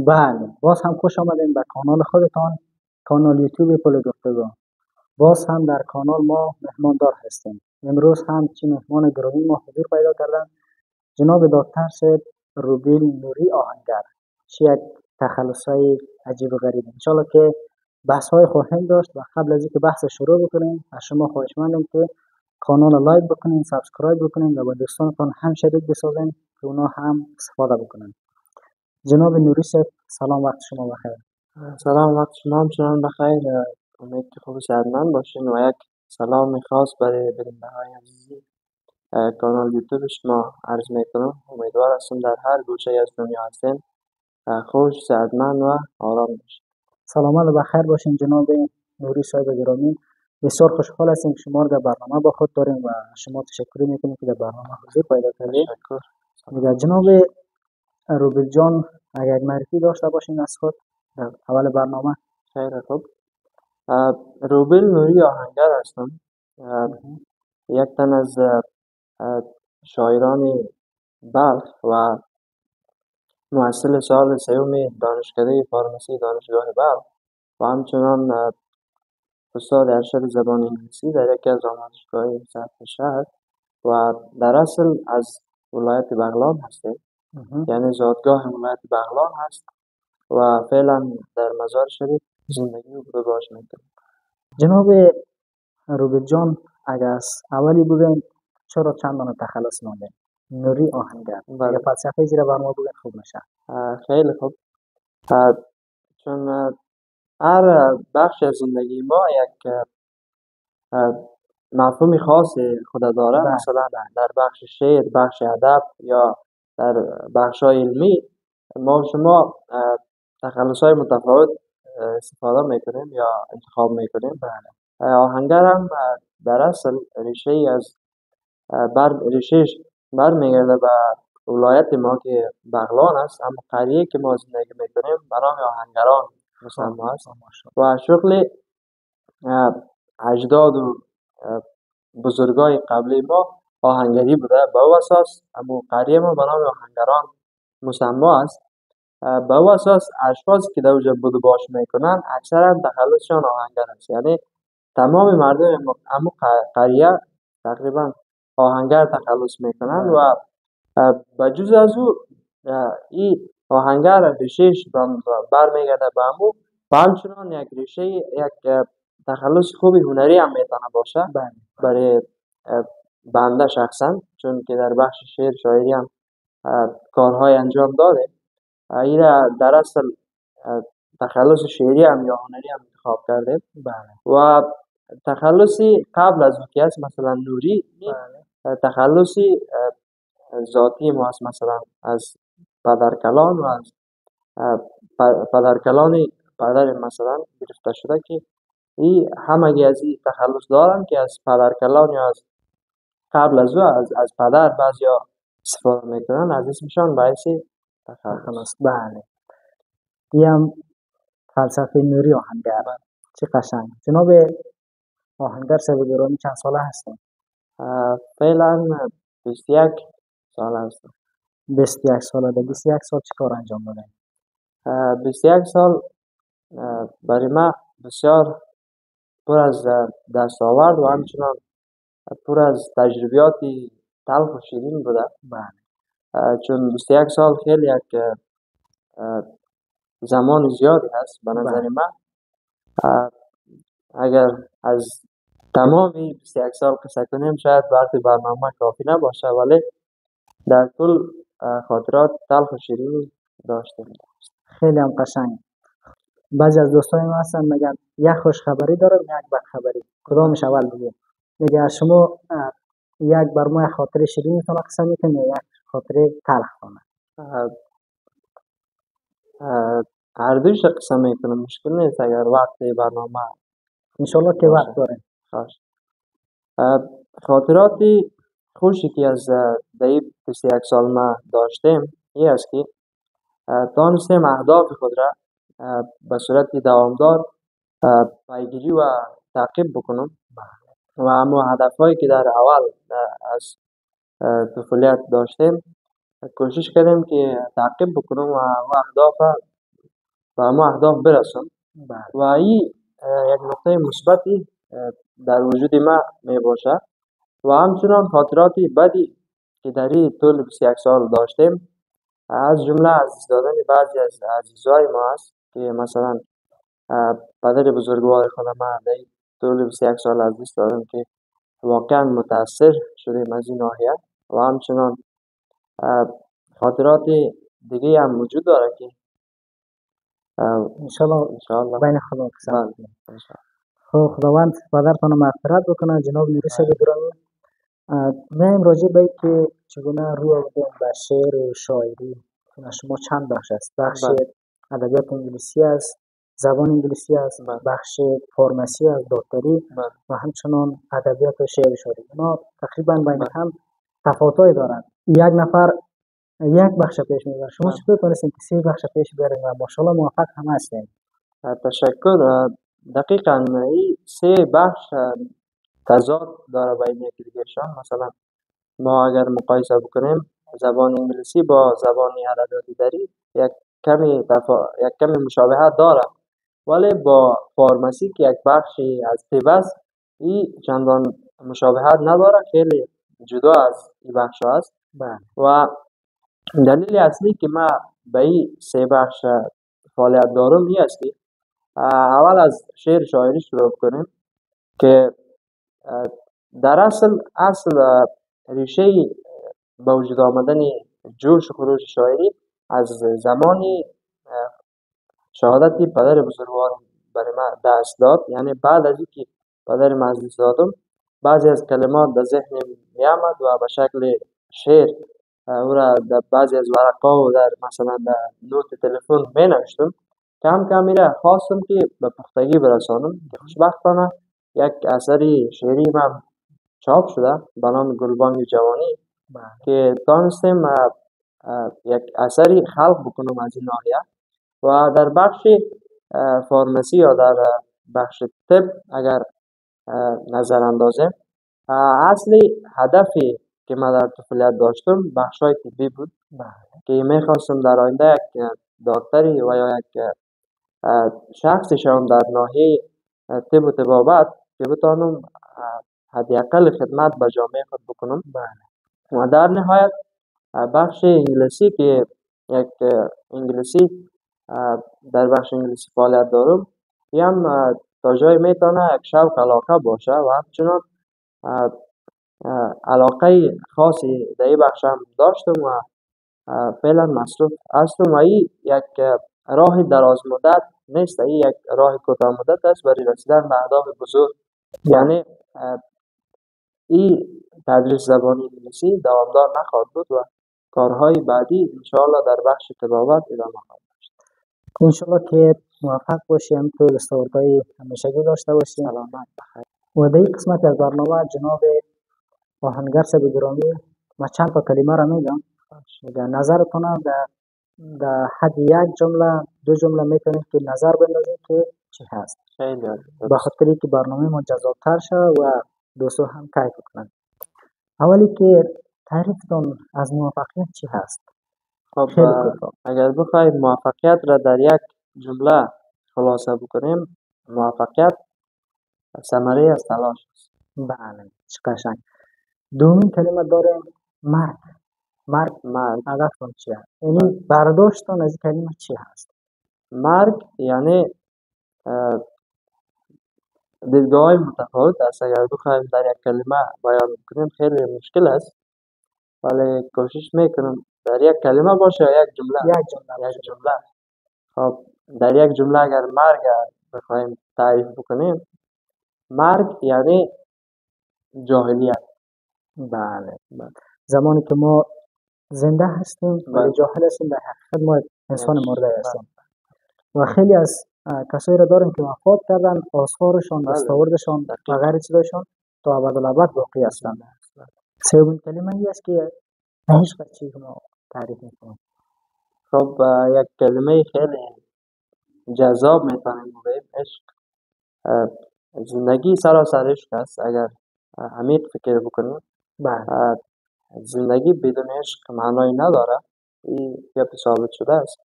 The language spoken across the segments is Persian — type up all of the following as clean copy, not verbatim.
بله، باز هم خوش آمدین به کانال خودتان، کانال یوتیوب پل گفتگو. باز هم در کانال ما مهماندار هستیم. امروز هم چه مهمان گرامی ما حضور پیدا کردن، جناب دکتر سید روبیل نوری آهنگر. چه یک تخلصای عجیب و غریب. انشالله که بحث های خواهیم داشت و قبل از اینکه بحث شروع بکنیم از شما خواهشمندم که کانال لایک بکنین، سابسکرایب بکنین و با دوستانتان هم شریک بسازین که اونا هم استفاده بکنن. جناب نوری صاحب، سلام، وقت شما بخیر. سلام، وقت شما همچنان بخیر. امید که خوب و صحتمند باشین و یک سلام خاص برای بیننده های عزیزی کانال یوتیوب شما عرض میکنم. امیدوار هستم در هر گوشه از دنیا هستین خوش، صحتمند و آرام باشین. سلامت و بخیر باشین جناب نوری صاحب گرامی. بسیار خوشحال هستیم که شما رو در برنامه با خود داریم و شما تشکر میکنیم که در برنامه حضور پیدا کردید. تشکر. دیگر جناب روبیل جان، اگر معرفی داشته باشین از خود در اول برنامه. خیلی خوب. روبیل نوری آهنگر هستم. یک تن از شاعران بلخ و محصل سال سوم دانشکده فارمسی دانشگاه بلخ و همچنان استاد ارشد زبان انگلیسی در یکی از آموزشگاه‌های سطح شهر و در اصل از ولایت بغلان هستیم. یعنی زادگاه ولایت بغلان هست و فعلا در مزار شریف زندگی رو بگذار میکنیم. جناب روبیل جان، اگر از اولی بگین چرا چند دانه تخلص مانده نوری آهنگر؟ اگر فلسفه زیر بر ما بگین خوب میشه. خیلی خوب. چون هر بخش از زندگی ما یک مفهوم خاص خود داره. مثلا در بخش شعر، بخش ادب یا در بخش های علمی ما و شما تخلص های متفاوت استفاده میکنیم یا انتخاب میکنیم. آهنگر هم در اصل ریشهش برمیگرده به ولایت ما که بغلان است، اما قریه که ما زندگی میکنیم به نام آهنگران مسمى است و شغل اجداد و بزرگای قبلی ما آهنگری بوده. به او اساس اما قریه ما به نام آهنگران مسمى است. به او اساس اشخاصی که در اونجا بود و باش میکنن اکثرا تخلصشان آهنگر است. یعنی تمام مردم امو قریه تقریبا آهنگر تخلص میکنن و بجز از او این آهنگر ریشهش برمیگرده به امو و همچنان یک ریشه یک تخلص خوبی هنری هم میتونه باشه برای بنده شخصا، چون که در بخش شعر شاعری هم کارهای انجام داده. این در اصل تخلص شعری هم یا هنری هم انتخاب کرده. و تخلصی قبل از اون که است مثلا نوری، تخلصی ذاتی ما است. مثلا از پدرکلان و از پدرکلان پدر مثلا گرفته شده که این همگی از این تخلص دارن که از پدرکلان یا از قبل از او از پدر بعضیا استفاده میکنن از اسمشان باعث تخلص. بله، این هم فلسفه نوری آهنگر. چه قشنگ. جناب آهنگر صاحب گرامی چند ساله هستن؟ فعلا 21 سال هستم. 21 ساله. در 21 سال چه کار انجام دادن؟ 21 سال برای من بسیار پر از دستاورد و همچنان پر از تجربیاتی تلخ و شیرین بوده. چون 21 سال خیلی یک زمان زیادی هست به نظر من. اگر از تمامی 21 سال قصه کنیم شاید وقت برنامه کافی نباشه، ولی در کل خاطرات تلخ و شیرین داشتیم. خیلی هم قشنگ. بعضی از دوستان ما هستن میگن یک خوش خبری دارم یک بد خبری، کدامش اول بگیم؟ میگه شما یک بر ما خاطر شیرینتون قصه میکنید یا یک خاطر تلختون؟ هر دویش قصه میکنم، مشکل نیست اگر وقت برنامه انشالله که وقت داریم. خاطراتی خوشی که از در 21 سال ما داشتیم این است که دانستیم اهداف خود را به صورت دوامدار پیگیری و تعقیب بکنم و اما هدفهایی که در اول از طفولیت داشتیم کوشش کردیم که تعقیب بکنم و اهداف به همه اهداف برسم بله و این یک نقطه مثبتی در وجود ما می باشه و همچنان خاطراتی بدی که در این طول 21 سال داشتیم از جمله از دست دادن بعضی از عزیزای ما است که مثلا پدر بزرگوار خود ما در این طول 21 سال از دست دادم که واقعا متاثر شدیم از این ناحیه و همچنان خاطرات دیگه هم وجود داره که انشاءالله بین خدا قسم بله کنیم. انشاءالله. خب خداوند پدرتان مغفرت بکنه جناب نوری صاحب گرامی. میایم راجع به که چگونه روی آوردیم به شعر و شاعری. شما چند بخش است؟ بخش بله. ادبیات انگلیسی است، زبان انگلیسی است، بله. بخش فارمسی است، دکتری بله. و همچنان ادبیات و شعر و شاعری. اینا تقریبا بین بله. هم تفاوت‌هایی دارند. یک نفر یک بخش پیش میبره، شما چطور تونستین که 3 بخش پیش بیارین و ماشاءالله موفق هم هستین؟ تشکر. دقیقا این 3 بخش تضاد داره بین یکی دیگرشان. مثلا ما اگر مقایسه بکنیم زبان انگلیسی با زبان ادبیات دری یک کمی مشابهت داره، ولی با فارمسی که یک بخشی از طب است این چندان مشابهت نداره، خیلی جدا از این بخش است. بله و دلیل اصلی که ما به این 3 بخش فعالیت دارم این است که اول از شعر شاعری شروع کنیم که در اصل ریشه به وجود آمدن جوش و خروش شاعری از زمانی شهادتی پدر بزرگوار برای ما دست داد. یعنی بعد از اینکه پدرم از دست دادم بعضی از کلمات در ذهنم می آمد و به شکل شعر او را در بعضی از ورقا و در مثلا در نوت تلفن می نوشتم. کم کم میره خواستم که به پختگی برسانم که خوشبختانه یک اثری شعری من چاپ شده به نام گلبانگ جوانی که دانستم یک اثری خلق بکنم از این ناحیه. و در بخش فارمسی یا در بخش طب اگر نظر اندازه اصلی هدفی که من در طفولیت داشتم بخشای طبی بود که میخواستم در آینده یک دکتری و یا یک شخصی شوم در ناحیه طب و طبابت که بتانم حداقل خدمت به جامعه خود بکنم. و در نهایت بخش انگلیسی که یک انگلیسی در بخش انگلیسی فعالیت دارم این هم تا جایی میتونه یک شوق علاقه باشه و همچنان علاقه خاصی در این بخش هم داشتم و فعلا مصروف هستم و این یک راه دراز مدت نیست، این یک راه کوتاه مدت است برای رسیدن به اهداف بزرگ. یعنی این تدریس زبان انگلیسی دوامدار نخواهد بود و کارهای بعدی انشاءالله در بخش طبابت ادامه خواهد داشت. انشاءالله که موفق باشیم، تو دستاوردهای همیشگی داشته باشیم. سلامت بخیر. و در این قسمت از برنامه جناب آهنگر صاحب گرامی ما چند تا کلمه را میگم، در نظرتون در حد یک جمله 2 جمله میتونید که نظر بندازید که چی هست، خیلی به خاطر که برنامه ما جذابتر شه و دوستو هم کیف کنند. اولی که تعریفتون از موفقیت چی هست؟ خب خیلی کوتاه. اگر بخوایم موفقیت را در یک جمله خلاصه بکنیم، موفقیت ثمره از تلاش است. بله چه قشنگ. دومین کلمه داریم مرگ. مرگ هدفتون چی هست؟ یعنی برداشتون از این کلمه چی هست؟ مرگ یعنی دیدگاه متفاوت است. اگر بخوایم در یک کلمه بیان کنیم خیلی مشکل است، ولی کوشش میکنم در یک کلمه باشه یا یک جمله. خب در یک جمله اگر مرگ بخوایم تعریف بکنیم، مرگ یعنی جاهلیت. بله. زمانی که ما زنده هستیم ولی جاهل هستیم، در حقیقت ما انسان مرده هستیم. و خیلی از کسایی را داریم که وفات کردن، آثارشان، دستاوردشان و غیر چیزایشان تا ابدالابد باقی هستند. سومین کلمه ای است که عشق چی ما تعریف میکنیم. خب یک کلمه خیلی جذاب میتونیم بگیم عشق. زندگی سراسر عشق است. اگر عمیق فکر بکنیم زندگی بدون عشق معنایی نداره. این ثابت شده است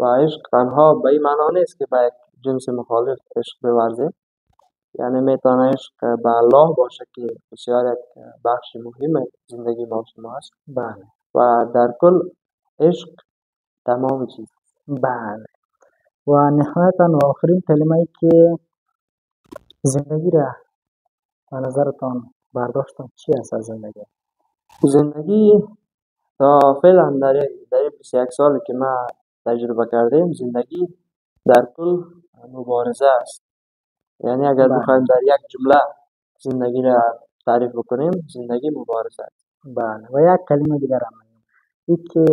و عشق تنها به این معنا نیست که به یک جنس مخالف عشق بورزیم، یعنی میتونه عشق به الله باشه که بسیار یک بخش مهم زندگی ما و شما است بله و در کل عشق تمام چیز. بله. و نهایتا و آخرین کلمه ای که زندگی را به نظرتان برداشتان چی است از زندگی؟ زندگی تا فعلا در این 21 سالی که ما تجربه کردیم، زندگی در کل مبارزه است. یعنی اگر بله بخوایم در یک جمله زندگی را تعریف بکنیم، زندگی مبارزه است. بله. و یک کلمه دیگر هم میگم، این که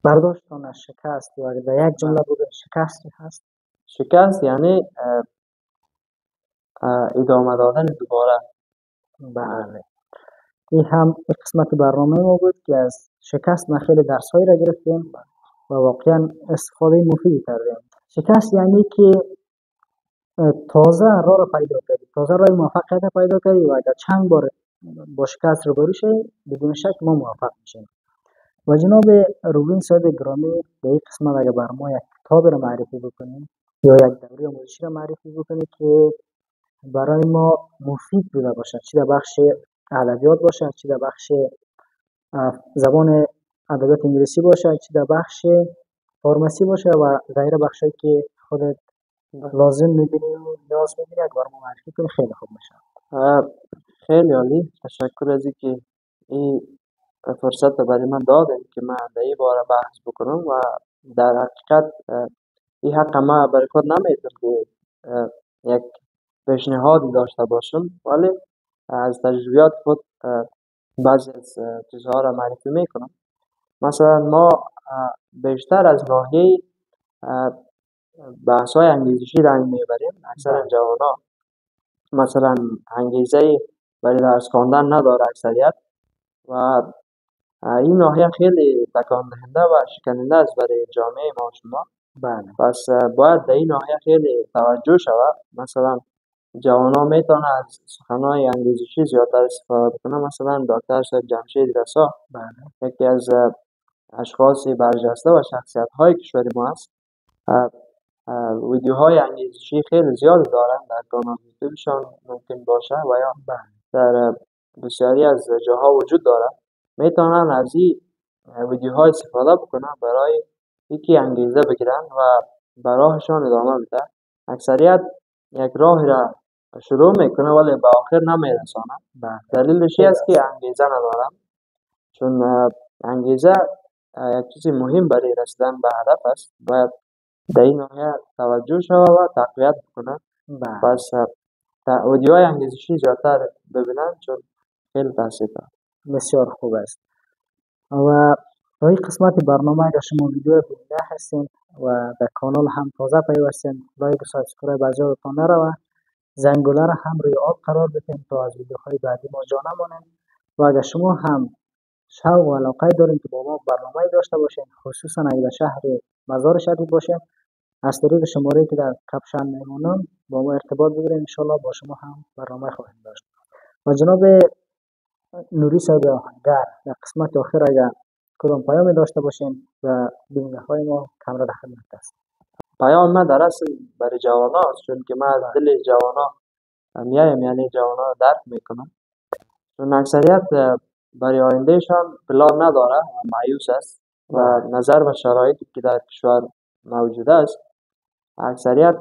برداشتان از شکست، و اگر در یک جمله بگه شکست چی هست؟ شکست یعنی ادامه دادن دوباره. بله. این هم یک قسمت برنامه ما بود که از شکست ما خیلی درسایی را گرفتیم و واقعا استفاده مفیدی کردیم. شکست یعنی که تازه راه را پیدا کردی، تازه راه موفقیت را پیدا کردی و اگر چند بار با شکست روبرو شوی، بدون شک ما موفق میشیم. و جناب روبین صاحب گرامی، به این قسمت اگر بر ما یک کتاب را معرفی بکنیم یا یک دوره آموزشی را معرفی بکنید که برای ما مفید بوده باشد، چی در بخش ادبیات باشد، چی در بخش زبان ادبیات انگلیسی باشد، چی در بخش فارمسی باشه و غیره بخشی که خودت لازم میبینی و نیاز میبینی، اگر ما معرفی کنی خیلی خوب میشه. خیلی عالی، تشکر از اینکه این فرصت رو برای من دادیم که من در این باره بحث بکنم و در حقیقت این حق ما برای خود نمیتونم که یک پیشنهادی داشته باشم، ولی از تجربیات خود بعضی از چیزها را معرفی میکنم. مثلا ما بیشتر از ناحیه بحث های انگیزشی رنگ میبریم. اکثر جوان مثلا انگیزه برای درس خواندن نداره اکثریت و این ناحیه خیلی تکان دهنده و شکننده است برای جامعه ما و شما. بله پس باید در این ناحیه خیلی توجه شود. مثلا جوان ها میتونه از سخنهای انگیزشی زیادتر استفاده بکنه. مثلا دکتر صاحب جمشید رسا بله یکی از اشخاص برجسته و شخصیت های کشور ما است. ویدیوهای انگیزشی خیلی زیادی دارن، در کانال یوتیوبشان ممکن باشه و یا در بسیاری از جاها وجود داره. میتونن از این ویدیوها استفاده بکنن برای یکی انگیزه بگیرن و به راهشان ادامه بده. اکثریت یک راه را شروع میکنه ولی به آخر نمیرسانه. دلیلش این است که انگیزه ندارن، چون انگیزه یک چیز مهم برای رسیدن به هدف است. باید در این ناحیه توجه شود و تقویت بکنن. پس ویدیوهای انگیزشی زیادتر ببینن چون خیلی تاثیر داره. بسیار خوب است. و در این قسمت برنامه اگر شما ویدیو بیننده هستین و در کانال هم تازه پیوستین، لایک و سابسکرایب از یادتان نروه. زنگوله را هم روی آل قرار بدین تا از ویدیوهای بعدی ما جا نمانیم. و اگر شما هم شوق و علاقه دارین که با ما برنامه داشته باشین، خصوصا اگر در شهر مزار شریف باشین، از طریق شماره که در کپشن میمونم با ما ارتباط بگیرین، انشالله با شما هم برنامه خواهیم داشت. و جناب نوری صاحب آهنگر، در قسمت آخر اگر کدام پیامی داشته باشین و بیننده های ما کامرا در خدمت است. پیام من در اصل برای جوان است، چون که من از دل جوان ها میایم، یعنی جوان ها درک میکنم، چون اکثریت برای آیندهشان پلان نداره و مایوس است و نظر و شرایطی که در کشور موجود است اکثریت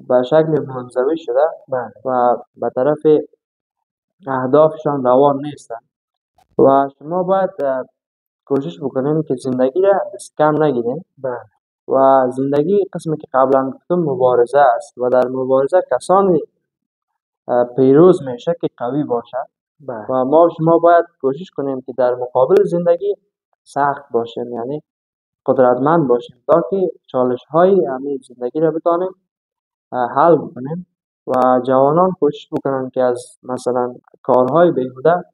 به شکل منزوی شده و به طرف اهدافشان روان نیستن. و شما باید کوشش بکنیم که زندگی را دست کم نگیریم و زندگی قسمی که قبلا گفتم مبارزه است و در مبارزه کسانی پیروز میشه که قوی باشد و ما و شما باید کوشش کنیم که در مقابل زندگی سخت باشیم، یعنی قدرتمند باشیم تا که چالش های همین زندگی را بتانیم حل بکنیم. و جوانان کوشش بکنن که از مثلا کارهای بیهوده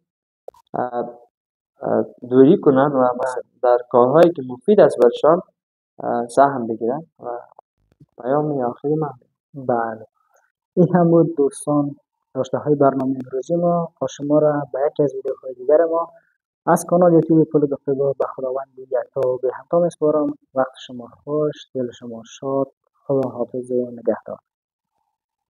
دوری کنن و در کارهایی که مفید است برشان سهم بگیرن. و پیام آخری من. بله، این هم بود دوستان داشته های برنامه امروزی ما. شما را به یکی از ویدیوهای دیگر ما از کانال یوتیوب پل گفتگو به خداوند یکتا و بی همتا میسپارم. وقت شما خوش، دل شما شاد. خدا حافظ و نگهدار.